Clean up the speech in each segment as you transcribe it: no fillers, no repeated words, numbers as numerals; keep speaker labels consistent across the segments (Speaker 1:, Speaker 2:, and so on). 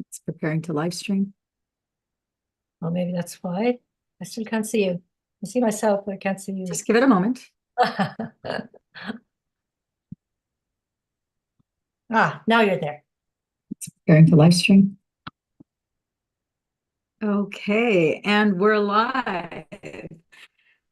Speaker 1: It's preparing to live stream.
Speaker 2: Well, maybe that's why. I still can't see you. I see myself, but I can't see you.
Speaker 1: Just give it a moment.
Speaker 2: Now you're there.
Speaker 1: It's preparing to live stream. Okay, and we're live.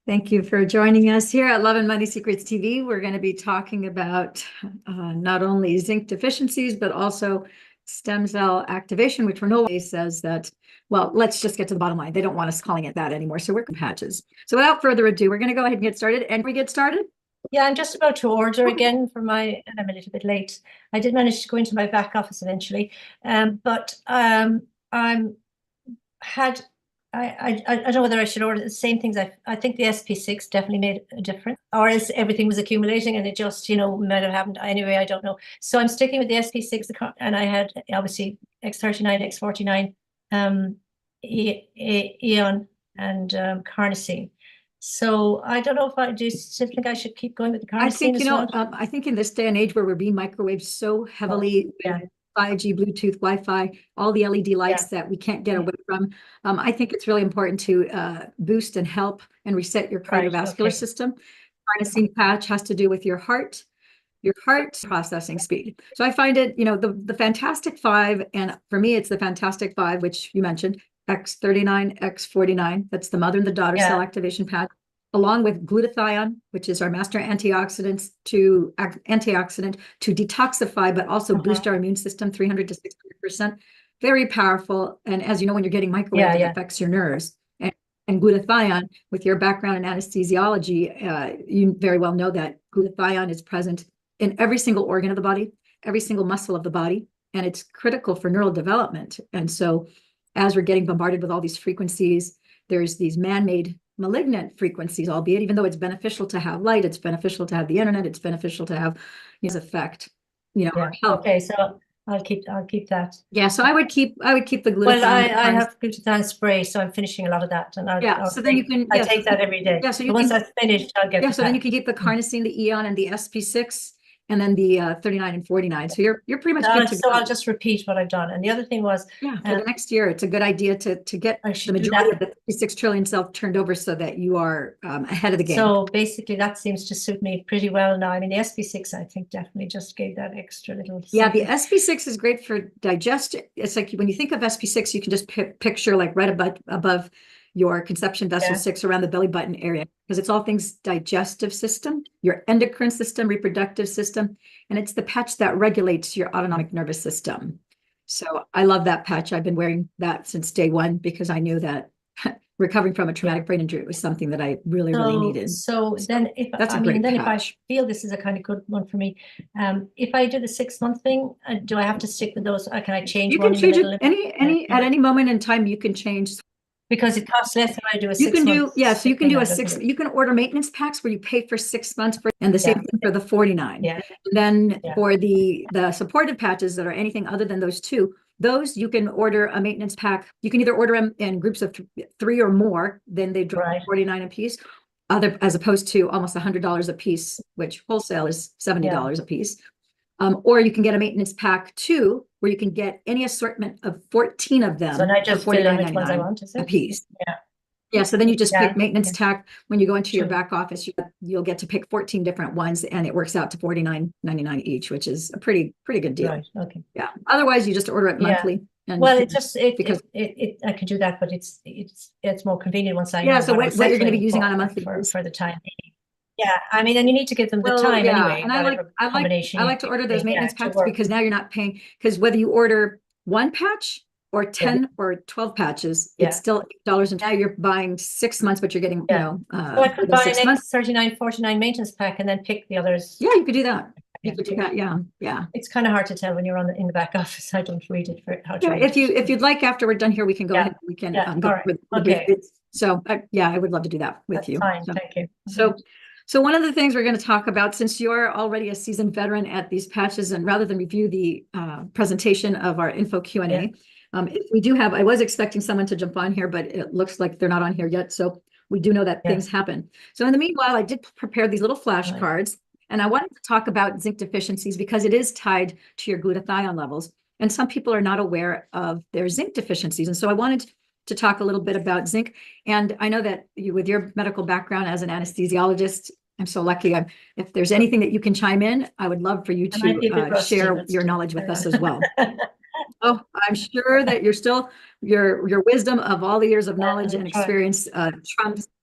Speaker 1: Thank you for joining us here at Love and Money Secrets TV. We're going to be talking about not only zinc deficiencies, but also stem cell activation, which we know says that, well, let's just get to the bottom line. They don't want us calling it that anymore. So we're patches. So without further ado, we're going to go ahead and get started. And we get started.
Speaker 2: Yeah, I'm just about to order again for and I'm a little bit late. I did manage to go into my back office eventually, but I don't know whether I should order the same things. I think the SP6 definitely made a difference, or else everything was accumulating and it just, might have happened anyway. I don't know. So I'm sticking with the SP6, and I had obviously X39, X49, Eon, and carnosine. So I don't know if I do still think I should keep going with the carnosine.
Speaker 1: I think, I think in this day and age where we're being microwaved so heavily,
Speaker 2: yeah.
Speaker 1: 5G, Bluetooth, Wi-Fi, all the LED lights that we can't get away from. I think it's really important to boost and help and reset your cardiovascular system. Carnosine patch has to do with your heart processing speed. So I find it, the Fantastic Five, and for me, it's the Fantastic Five, which you mentioned, X39, X49. That's the mother and the daughter cell activation patch, along with glutathione, which is our master antioxidant to detoxify, but also boost our immune system 300 to 600%. Very powerful. And as you know, when you're getting microwaved, it affects your nerves. And glutathione, with your background in anesthesiology, you very well know that glutathione is present in every single organ of the body, every single muscle of the body, and it's critical for neural development. And so as we're getting bombarded with all these frequencies, there's these man-made malignant frequencies, albeit even though it's beneficial to have light, it's beneficial to have the internet, it's beneficial to have its effect, our health.
Speaker 2: Okay, so I'll keep that.
Speaker 1: Yeah, so I would keep the glutathione.
Speaker 2: Well, I have glutathione spray, so I'm finishing a lot of that, and
Speaker 1: so then you can
Speaker 2: take that every day. Yeah, so once that's finished, I'll get
Speaker 1: so then you can keep the carnosine, the Eon, and the SP6. And then the 39 and 49. So you're pretty much good to go.
Speaker 2: So I'll just repeat what I've done. And the other thing was,
Speaker 1: for the next year, it's a good idea to get the majority of the 36 trillion cells turned over so that you are ahead of the game.
Speaker 2: So basically, that seems to suit me pretty well now. I mean, the SP6, I think, definitely just gave that extra little.
Speaker 1: Yeah, the SP6 is great for digestion. It's like when you think of SP6, you can just picture like right above your conception vessel 6 around the belly button area, because it's all things digestive system, your endocrine system, reproductive system, and it's the patch that regulates your autonomic nervous system. So I love that patch. I've been wearing that since day one because I knew that recovering from a traumatic brain injury was something that I really needed.
Speaker 2: So then if I feel this is a kind of good one for me, if I do the 6-month thing, do I have to stick with those? Can I change?
Speaker 1: You can change it at any moment in time. You can change.
Speaker 2: Because it costs less than I do a 6 months.
Speaker 1: You can do, so you can do you can order maintenance packs where you pay for 6 months and the same thing for the 49.
Speaker 2: Yeah.
Speaker 1: And then for the supportive patches that are anything other than those two, those you can order a maintenance pack. You can either order them in groups of 3 or more, then they drop 49 a piece, as opposed to almost $100 a piece, which wholesale is $70 a piece. Or you can get a maintenance pack too, where you can get any assortment of 14 of them.
Speaker 2: So I just fill in which ones I want, is it?
Speaker 1: A piece. Yeah. So then you just pick maintenance tack. When you go into your back office, you'll get to pick 14 different ones, and it works out to $49.99 each, which is a pretty good deal.
Speaker 2: Right. Okay.
Speaker 1: Yeah. Otherwise, you just order it monthly. And
Speaker 2: well, it's just because I could do that, but it's more convenient once I know
Speaker 1: so what you're going to be using on a monthly
Speaker 2: for the time being. Yeah, I mean, and you need to give them the time anyway.
Speaker 1: And I like to order those maintenance packs because now you're not paying, because whether you order 1 patch or 10 or 12 patches, it's still $8. And now you're buying 6 months, but you're getting,
Speaker 2: so I could buy an X39, 49 maintenance pack and then pick the others.
Speaker 1: Yeah, you could do that. You could do that. Yeah.
Speaker 2: It's kind of hard to tell when you're in the back office. I don't read it for how to read
Speaker 1: if you'd like, after we're done here, we can go ahead. We can go with So I would love to do that with you.
Speaker 2: Fine, thank you.
Speaker 1: So one of the things we're going to talk about, since you're already a seasoned veteran at these patches, and rather than review the presentation of our info Q&A, if we do have, I was expecting someone to jump on here, but it looks like they're not on here yet. So we do know that things happen. So in the meanwhile, I did prepare these little flashcards, and I wanted to talk about zinc deficiencies because it is tied to your glutathione levels. And some people are not aware of their zinc deficiencies. And so I wanted to talk a little bit about zinc. And I know that you, with your medical background as an anesthesiologist, I'm so lucky. If there's anything that you can chime in, I would love for you to share your knowledge with us as well. Oh, I'm sure that you're still, your wisdom of all the years of knowledge and experience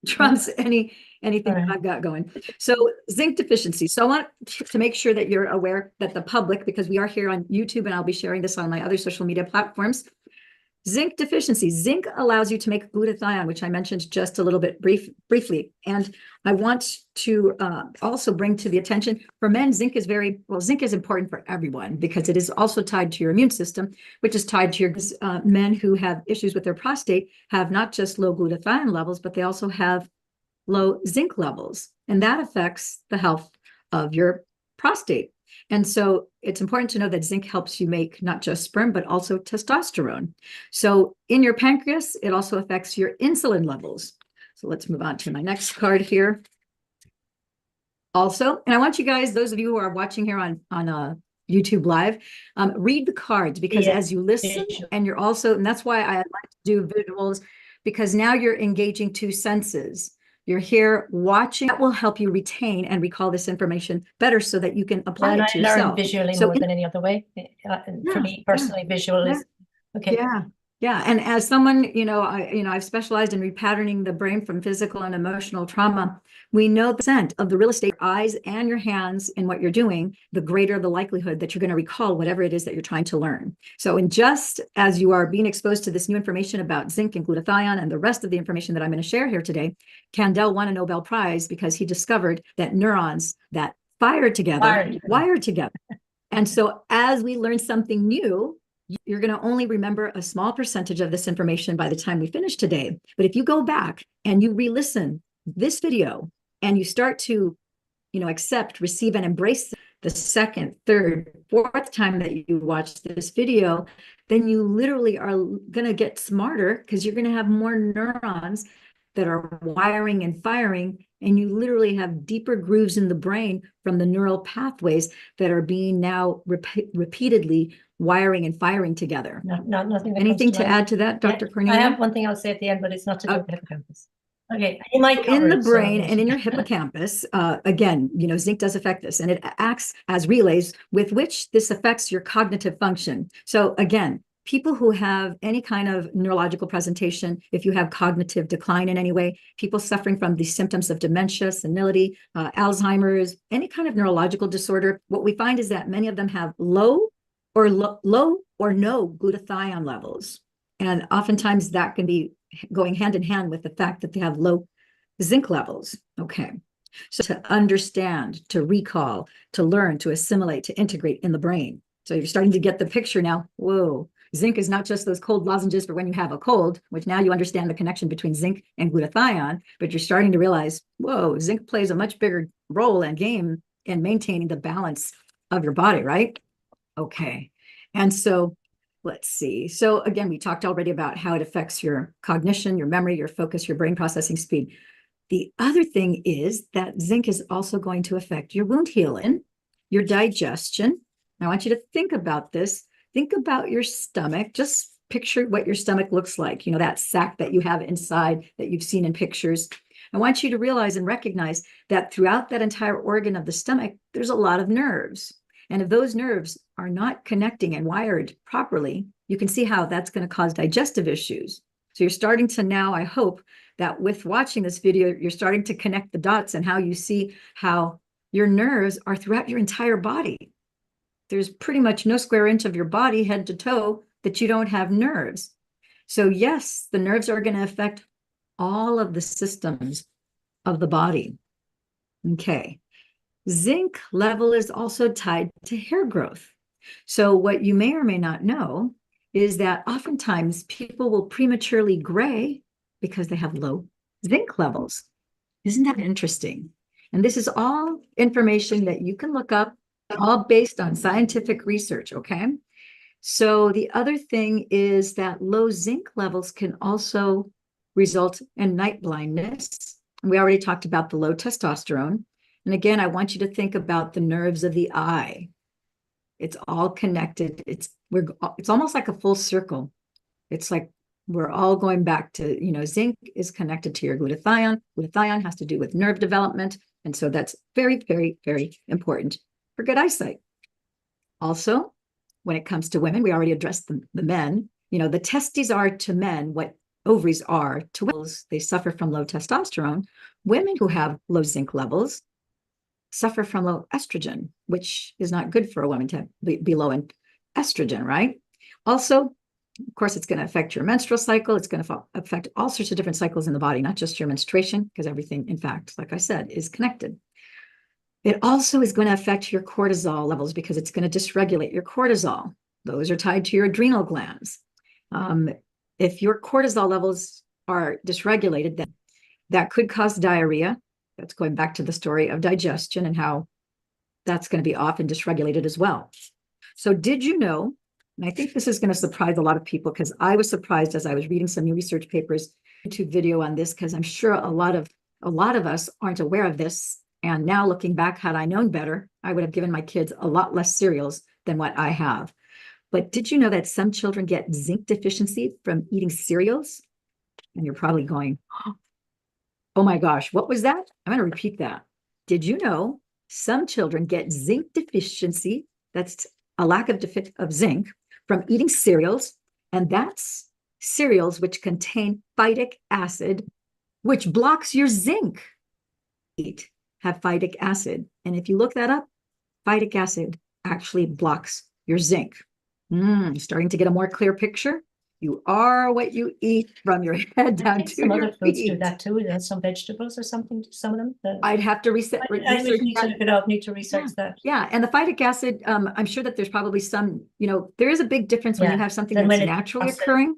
Speaker 1: trumps anything that I've got going. So zinc deficiency. So I want to make sure that you're aware that the public, because we are here on YouTube and I'll be sharing this on my other social media platforms. Zinc deficiency. Zinc allows you to make glutathione, which I mentioned just a little bit briefly. And I want to also bring to the attention for men, zinc is zinc is important for everyone because it is also tied to your immune system, which is tied to your men who have issues with their prostate have not just low glutathione levels, but they also have low zinc levels. And that affects the health of your prostate. And so it's important to know that zinc helps you make not just sperm, but also testosterone. So in your pancreas, it also affects your insulin levels. So let's move on to my next card here. Also, and I want you guys, those of you who are watching here on YouTube Live, read the cards because as you listen and you're also, and that's why I like to do visuals, because now you're engaging two senses. You're here watching. That will help you retain and recall this information better so that you can apply it to yourself.
Speaker 2: I learn visually more than any other way. For me personally, visual is okay.
Speaker 1: Yeah. And as someone, I've specialized in repatterning the brain from physical and emotional trauma. We know the percent of the real estate, your eyes and your hands in what you're doing, the greater the likelihood that you're going to recall whatever it is that you're trying to learn. So in just as you are being exposed to this new information about zinc and glutathione and the rest of the information that I'm going to share here today, Kandel won a Nobel Prize because he discovered that neurons that fire together, wire together. And so as we learn something new, you're going to only remember a small percentage of this information by the time we finish today. But if you go back and you re-listen this video and you start to, accept, receive, and embrace the second, third, fourth time that you watch this video, then you literally are going to get smarter because you're going to have more neurons that are wiring and firing, and you literally have deeper grooves in the brain from the neural pathways that are being now repeatedly wiring and firing together.
Speaker 2: Nothing.
Speaker 1: Anything to add to that, Dr. Cornelia?
Speaker 2: I have one thing I'll say at the end, but it's not to do with the hippocampus. Okay,
Speaker 1: in the brain and in your hippocampus, again, zinc does affect this, and it acts as relays with which this affects your cognitive function. So again, people who have any kind of neurological presentation, if you have cognitive decline in any way, people suffering from the symptoms of dementia, senility, Alzheimer's, any kind of neurological disorder, what we find is that many of them have low or no glutathione levels. And oftentimes that can be going hand in hand with the fact that they have low zinc levels. Okay. So to understand, to recall, to learn, to assimilate, to integrate in the brain. So you're starting to get the picture now. Whoa. Zinc is not just those cold lozenges for when you have a cold, which now you understand the connection between zinc and glutathione, but you're starting to realize, whoa, zinc plays a much bigger role and game in maintaining the balance of your body, right? Okay. And so let's see. So again, we talked already about how it affects your cognition, your memory, your focus, your brain processing speed. The other thing is that zinc is also going to affect your wound healing, your digestion. I want you to think about this. Think about your stomach. Just picture what your stomach looks like. That sac that you have inside that you've seen in pictures. I want you to realize and recognize that throughout that entire organ of the stomach, there's a lot of nerves. And if those nerves are not connecting and wired properly, you can see how that's going to cause digestive issues. So you're starting to now, I hope that with watching this video, you're starting to connect the dots and how you see how your nerves are throughout your entire body. There's pretty much no square inch of your body, head to toe, that you don't have nerves. So yes, the nerves are going to affect all of the systems of the body. Okay. Zinc level is also tied to hair growth. So what you may or may not know is that oftentimes people will prematurely gray because they have low zinc levels. Isn't that interesting? And this is all information that you can look up, all based on scientific research, okay? So the other thing is that low zinc levels can also result in night blindness. We already talked about the low testosterone. And again, I want you to think about the nerves of the eye. It's all connected. it's almost like a full circle. It's like we're all going back to, zinc is connected to your glutathione. Glutathione has to do with nerve development. And so that's very, very, very important for good eyesight. Also, when it comes to women, we already addressed the men. The testes are to men what ovaries are to women. They suffer from low testosterone. Women who have low zinc levels suffer from low estrogen, which is not good for a woman to be low in estrogen, right? Also, of course, it's going to affect your menstrual cycle. It's going to affect all sorts of different cycles in the body, not just your menstruation, because everything, in fact, like I said, is connected. It also is going to affect your cortisol levels because it's going to dysregulate your cortisol. Those are tied to your adrenal glands. If your cortisol levels are dysregulated, then that could cause diarrhea. That's going back to the story of digestion and how that's going to be off and dysregulated as well. So did you know, and I think this is going to surprise a lot of people because I was surprised as I was reading some new research papers, YouTube video on this, because I'm sure a lot of us aren't aware of this. And now looking back, had I known better, I would have given my kids a lot less cereals than what I have. But did you know that some children get zinc deficiency from eating cereals? And you're probably going, oh my gosh, what was that? I'm going to repeat that. Did you know some children get zinc deficiency? That's a lack of zinc from eating cereals. And that's cereals which contain phytic acid, which blocks your zinc. Have phytic acid. And if you look that up, phytic acid actually blocks your zinc. Starting to get a more clear picture. You are what you eat from your head down to
Speaker 2: some
Speaker 1: your
Speaker 2: other foods
Speaker 1: feet.
Speaker 2: do that too. Some vegetables or something. Some of them.
Speaker 1: I'd have to research.
Speaker 2: I need to look it up. Need to research that.
Speaker 1: Yeah, and the phytic acid. I'm sure that there's probably some. There is a big difference when you have something that's naturally occurring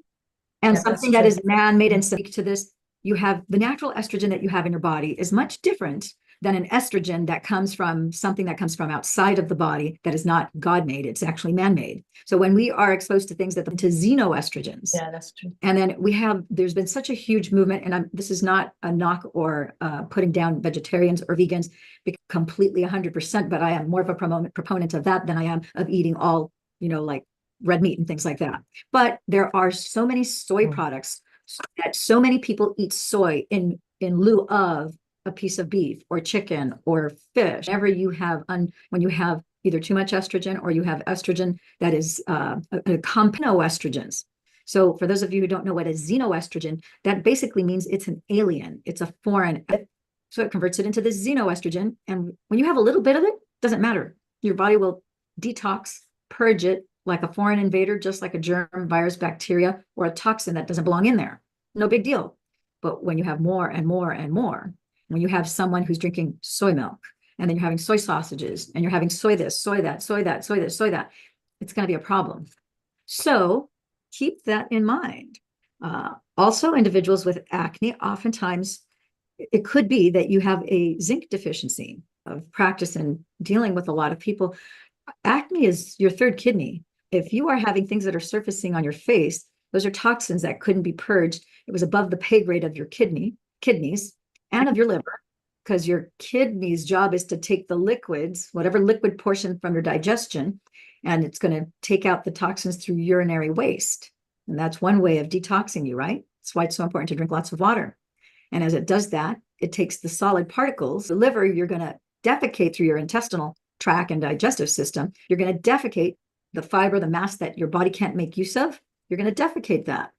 Speaker 1: and something that is man-made. And speak to this. You have the natural estrogen that you have in your body is much different than an estrogen that comes from something that comes from outside of the body that is not God-made. It's actually man-made. So when we are exposed to things that to xenoestrogens.
Speaker 2: Yeah, that's true.
Speaker 1: And then there's been such a huge movement, and this is not a knock or putting down vegetarians or vegans completely 100%, but I am more of a proponent of that than I am of eating all, like red meat and things like that. But there are so many soy products that so many people eat soy in lieu of a piece of beef or chicken or fish. Whenever you have when you have either too much estrogen or you have estrogen that is a compound estrogens. So for those of you who don't know what a xenoestrogen, that basically means it's an alien, it's a foreign. So it converts it into the xenoestrogen. And when you have a little bit of it, doesn't matter. Your body will detox, purge it like a foreign invader, just like a germ, virus, bacteria, or a toxin that doesn't belong in there. No big deal. But when you have more and more and more, when you have someone who's drinking soy milk, and then you're having soy sausages, and you're having soy this, soy that, soy that, soy this, soy that, it's going to be a problem. So keep that in mind. Also, individuals with acne, oftentimes it could be that you have a zinc deficiency of practice and dealing with a lot of people. Acne is your third kidney. If you are having things that are surfacing on your face, those are toxins that couldn't be purged. It was above the pay grade of your kidneys and of your liver, because your kidney's job is to take the liquids, whatever liquid portion from your digestion, and it's going to take out the toxins through urinary waste. And that's one way of detoxing you, right? That's why it's so important to drink lots of water. And as it does that, it takes the solid particles. The liver, you're going to defecate through your intestinal tract and digestive system. You're going to defecate the fiber, the mass that your body can't make use of. You're going to defecate that.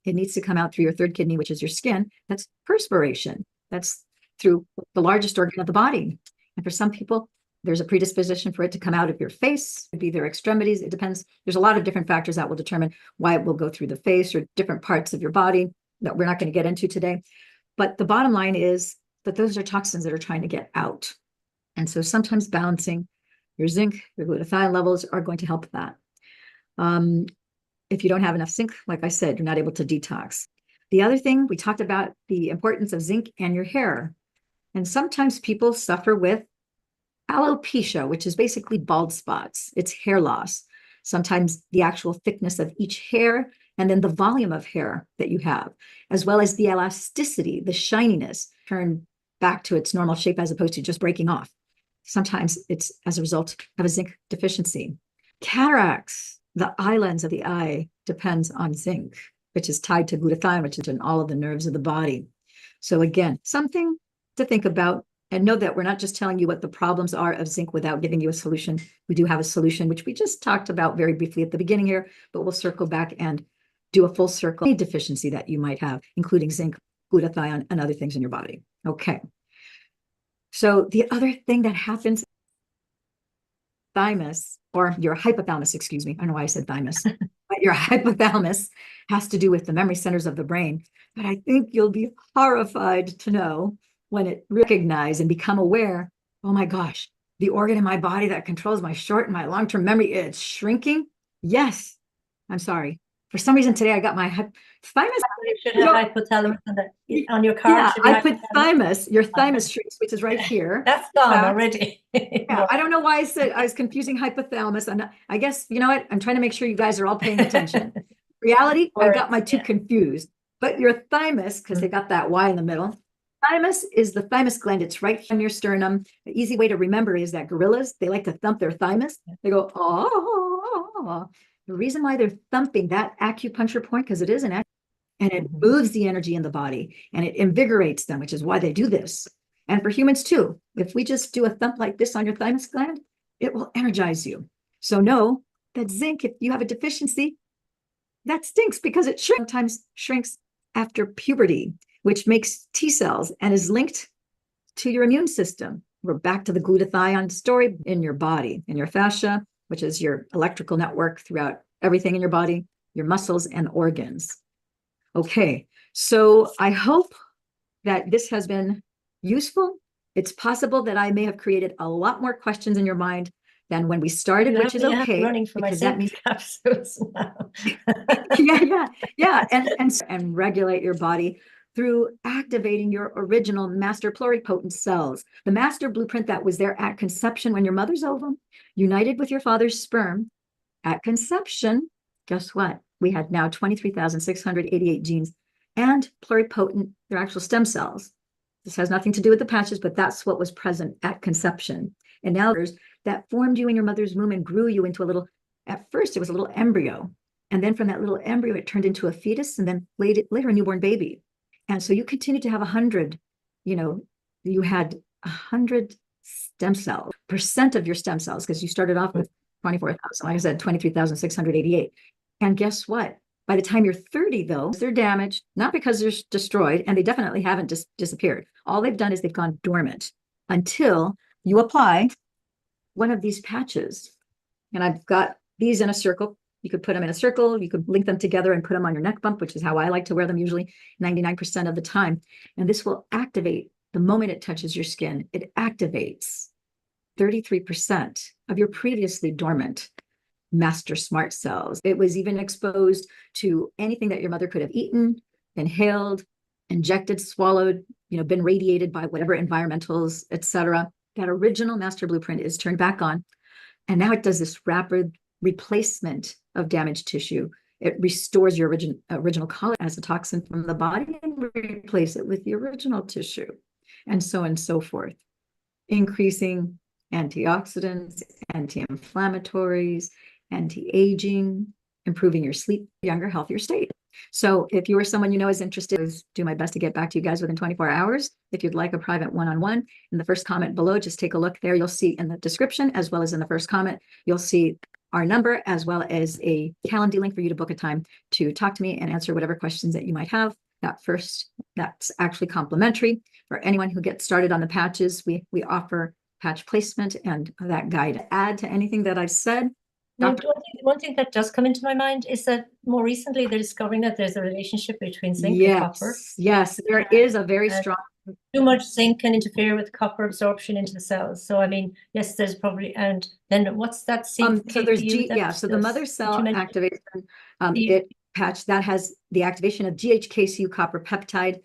Speaker 1: It needs to come out through your third kidney, which is your skin. That's perspiration. That's through the largest organ of the body. And for some people, there's a predisposition for it to come out of your face. It could be their extremities. It depends. There's a lot of different factors that will determine why it will go through the face or different parts of your body that we're not going to get into today. But the bottom line is that those are toxins that are trying to get out. And so sometimes balancing your zinc, your glutathione levels are going to help that. If you don't have enough zinc, like I said, you're not able to detox. The other thing, we talked about the importance of zinc and your hair. And sometimes people suffer with alopecia, which is basically bald spots. It's hair loss. Sometimes the actual thickness of each hair, and then the volume of hair that you have, as well as the elasticity, the shininess, turn back to its normal shape as opposed to just breaking off. Sometimes it's as a result of a zinc deficiency. Cataracts. the eye lens of the eye depends on zinc, which is tied to glutathione, which is in all of the nerves of the body. So again, something to think about, and know that we're not just telling you what the problems are of zinc without giving you a solution. We do have a solution, which we just talked about very briefly at the beginning here, but we'll circle back and do a full circle. Any deficiency that you might have, including zinc, glutathione, and other things in your body. Okay. So the other thing that happens, thymus, or your hypothalamus, excuse me, I don't know why I said thymus, but your hypothalamus has to do with the memory centers of the brain. But I think you'll be horrified to know when it recognize and become aware, oh my gosh, the organ in my body that controls my short and my long-term memory, it's shrinking. Yes, I'm sorry. For some reason today I got my thymus.
Speaker 2: You should have hypothalamus on your card.
Speaker 1: Yeah, I put thymus, your thymus shrinks, which is right here.
Speaker 2: That's gone already.
Speaker 1: Yeah, I don't know why I said I was confusing hypothalamus. I guess, you know what? I'm trying to make sure you guys are all paying attention. Reality, I got my two confused. But your thymus, because they got that Y in the middle, thymus is the thymus gland. It's right on your sternum. The easy way to remember is that gorillas, they like to thump their thymus. They go, oh. The reason why they're thumping that acupuncture point, because it is an and it moves the energy in the body and it invigorates them, which is why they do this. And for humans too, if we just do a thump like this on your thymus gland, it will energize you. So know that zinc, if you have a deficiency, that stinks because it sometimes shrinks after puberty, which makes T cells and is linked to your immune system. We're back to the glutathione story in your body, in your fascia, which is your electrical network throughout everything in your body, your muscles and organs. Okay, so I hope that this has been useful. It's possible that I may have created a lot more questions in your mind than when we started, which is okay.
Speaker 2: Running for my zinc capsules now.
Speaker 1: yeah, and regulate your body through activating your original master pluripotent cells. The master blueprint that was there at conception when your mother's ovum united with your father's sperm at conception. Guess what? We had now 23,688 genes and pluripotent, they're actual stem cells. This has nothing to do with the patches, but that's what was present at conception. And now there's that formed you in your mother's womb and grew you into a little, at first it was a little embryo. And then from that little embryo, it turned into a fetus and then later a newborn baby. And so you continue to have 100, you had 100 stem cells, percent of your stem cells, because you started off with 24,000, like I said, 23,688. And guess what? By the time you're 30, though, they're damaged, not because they're destroyed, and they definitely haven't just disappeared. All they've done is they've gone dormant until you apply one of these patches. And I've got these in a circle. You could put them in a circle. You could link them together and put them on your neck bump, which is how I like to wear them usually 99% of the time. And this will activate the moment it touches your skin. It activates 33% of your previously dormant master smart cells. It was even exposed to anything that your mother could have eaten, inhaled, injected, swallowed, been radiated by whatever environmentals, etc. That original master blueprint is turned back on. And now it does this rapid replacement of damaged tissue. It restores your original collagen as a toxin from the body and replace it with the original tissue, and so on and so forth. Increasing antioxidants, anti-inflammatories, anti-aging, improving your sleep, younger, healthier state. So if you or someone is interested, I'll do my best to get back to you guys within 24 hours. If you'd like a private one-on-one, in the first comment below, just take a look there. You'll see in the description, as well as in the first comment, you'll see our number, as well as a Calendly link for you to book a time to talk to me and answer whatever questions that you might have. That's actually complimentary. For anyone who gets started on the patches, we offer patch placement and that guide. To add to anything that I've said,
Speaker 2: one thing that does come into my mind is that more recently they're discovering that there's a relationship between zinc and copper.
Speaker 1: Yes, there is a very strong.
Speaker 2: Too much zinc can interfere with copper absorption into the cells. So I mean, yes, there's probably, and then what's that?
Speaker 1: So there's so the mother cell activation it patch that has the activation of GHKCU copper peptide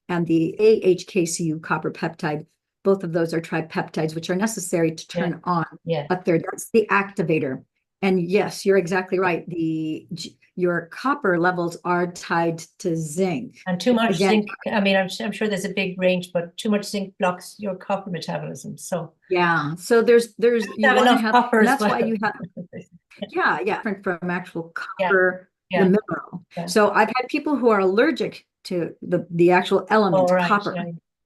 Speaker 1: and the AHKCU copper peptide. Both of those are tripeptides, which are necessary to turn on a third. That's the activator. And yes, you're exactly right. Your copper levels are tied to zinc.
Speaker 2: And too much zinc, I mean, I'm sure there's a big range, but too much zinc blocks your copper metabolism. So
Speaker 1: yeah, so there's you want to have copper. That's why you have. Yeah, different from actual copper, the
Speaker 2: Yeah.
Speaker 1: mineral. So I've had people who are allergic to the actual element copper,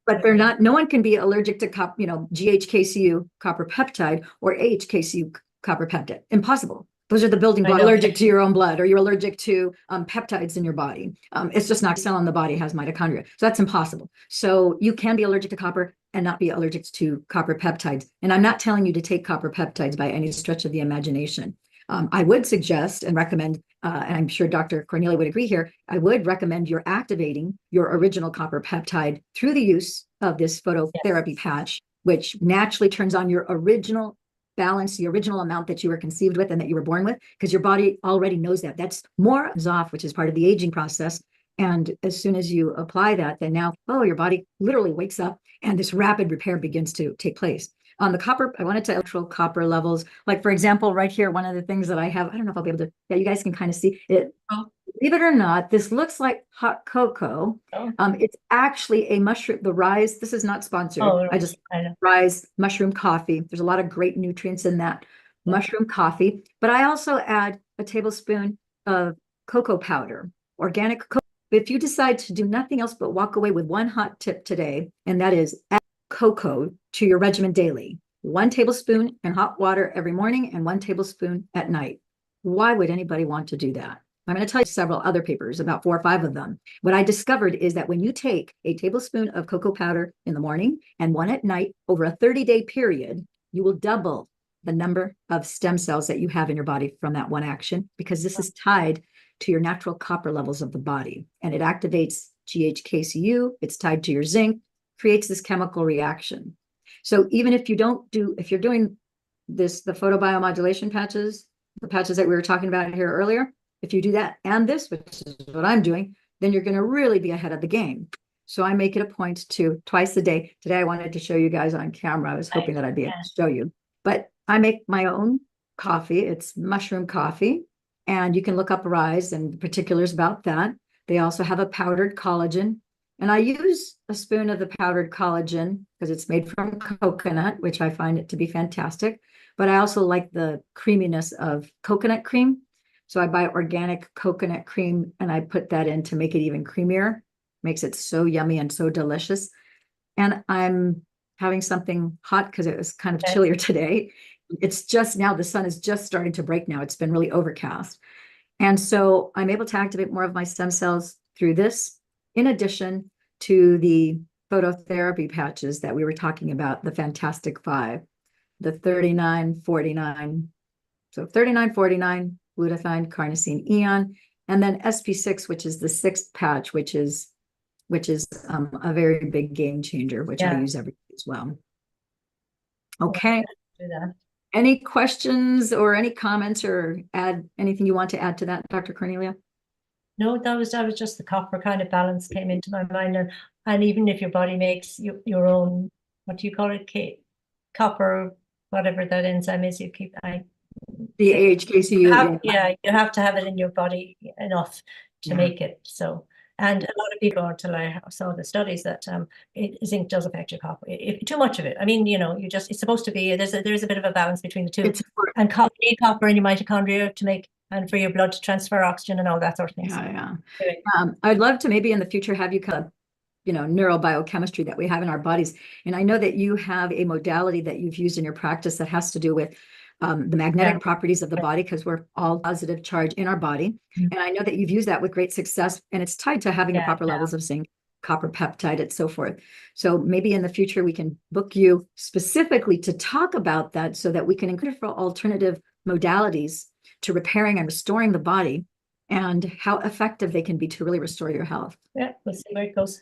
Speaker 1: but they're not. No one can be allergic to copper, GHKCU copper peptide or HKCU copper peptide. Impossible. Those are the building blocks. Allergic to your own blood, or you're allergic to peptides in your body. It's just not a cell in the body has mitochondria. So that's impossible. So you can be allergic to copper and not be allergic to copper peptides. And I'm not telling you to take copper peptides by any stretch of the imagination. I would suggest and recommend, and I'm sure Dr. Cornelia would agree here, I would recommend you're activating your original copper peptide through the use of this phototherapy patch, which naturally turns on your original balance, the original amount that you were conceived with and that you were born with, because your body already knows that. That's more is off, which is part of the aging process. And as soon as you apply that, then now, your body literally wakes up and this rapid repair begins to take place. On the copper, I wanted to actual copper levels. Like, for example, right here, one of the things that I have, I don't know if I'll be able to, you guys can kind of see it. Believe it or not, this looks like hot cocoa. It's actually a mushroom, the Rise. This is not sponsored. I Rise mushroom coffee. There's a lot of great nutrients in that mushroom coffee. But I also add a tablespoon of cocoa powder, organic cocoa. If you decide to do nothing else but walk away with one hot tip today, and that is add cocoa to your regimen daily, 1 tablespoon in hot water every morning and 1 tablespoon at night. Why would anybody want to do that? I'm going to tell you several other papers, about 4 or 5 of them. What I discovered is that when you take a tablespoon of cocoa powder in the morning and 1 at night over a 30-day period, you will double the number of stem cells that you have in your body from that one action, because this is tied to your natural copper levels of the body, and it activates GHKCU. It's tied to your zinc, creates this chemical reaction. So even if you don't do, if you're doing this, the photobiomodulation patches, the patches that we were talking about here earlier, if you do that and this, which is what I'm doing, then you're going to really be ahead of the game. So I make it a point to twice a day. Today, I wanted to show you guys on camera. I was hoping that I'd be able to show you, but I make my own coffee. It's mushroom coffee, and you can look up Rise and particulars about that. They also have a powdered collagen. And I use a spoon of the powdered collagen because it's made from coconut, which I find it to be fantastic. But I also like the creaminess of coconut cream. So I buy organic coconut cream and I put that in to make it even creamier. Makes it so yummy and so delicious. And I'm having something hot because it was kind of chillier today. It's just now, the sun is just starting to break now. It's been really overcast. And so I'm able to activate more of my stem cells through this, in addition to the phototherapy patches that we were talking about, the Fantastic 5, the 3949. So 3949, glutathione, carnosine, eon, and then SP6, which is the 6th patch, which is a very big game changer, which I use every day as well. Okay. Any questions or any comments or anything you want to add to that, Dr. Cornelia?
Speaker 2: No, that was just the copper kind of balance came into my mind, and even if your body makes your own, what do you call it, copper, whatever that enzyme is, the
Speaker 1: AHKCU.
Speaker 2: You have to have it in your body enough to make it. So, and a lot of people, until I saw the studies, that zinc does affect your copper. Too much of it. I mean, it's supposed to be, there's a bit of a balance between the two. And you need copper in your mitochondria to make, and for your blood to transfer oxygen and all that sort of thing.
Speaker 1: I'd love to maybe in the future have you cover, neurobiochemistry that we have in our bodies. And I know that you have a modality that you've used in your practice that has to do with the magnetic properties of the body, because we're all positive charge in our body. And I know that you've used that with great success, and it's tied to having the proper levels of zinc, copper peptide, and so forth. So maybe in the future we can book you specifically to talk about that, so that we can include for alternative modalities to repairing and restoring the body, and how effective they can be to really restore your health.
Speaker 2: Yeah, we'll see where it goes.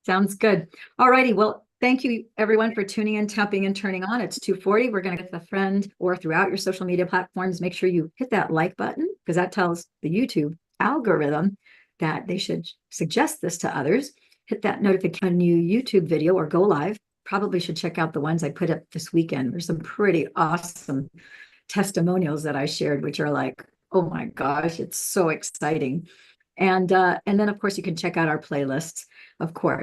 Speaker 1: Sounds good. All righty. Well, thank you everyone for tuning in, tapping and turning on. It's 2:40. We're going to get a friend, or throughout your social media platforms, make sure you hit that like button, because that tells the YouTube algorithm that they should suggest this to others. Hit that notification, a new YouTube video or go live. Probably should check out the ones I put up this weekend. There's some pretty awesome testimonials that I shared, which are like, oh my gosh, it's so exciting. And then of course you can check out our playlists, of course.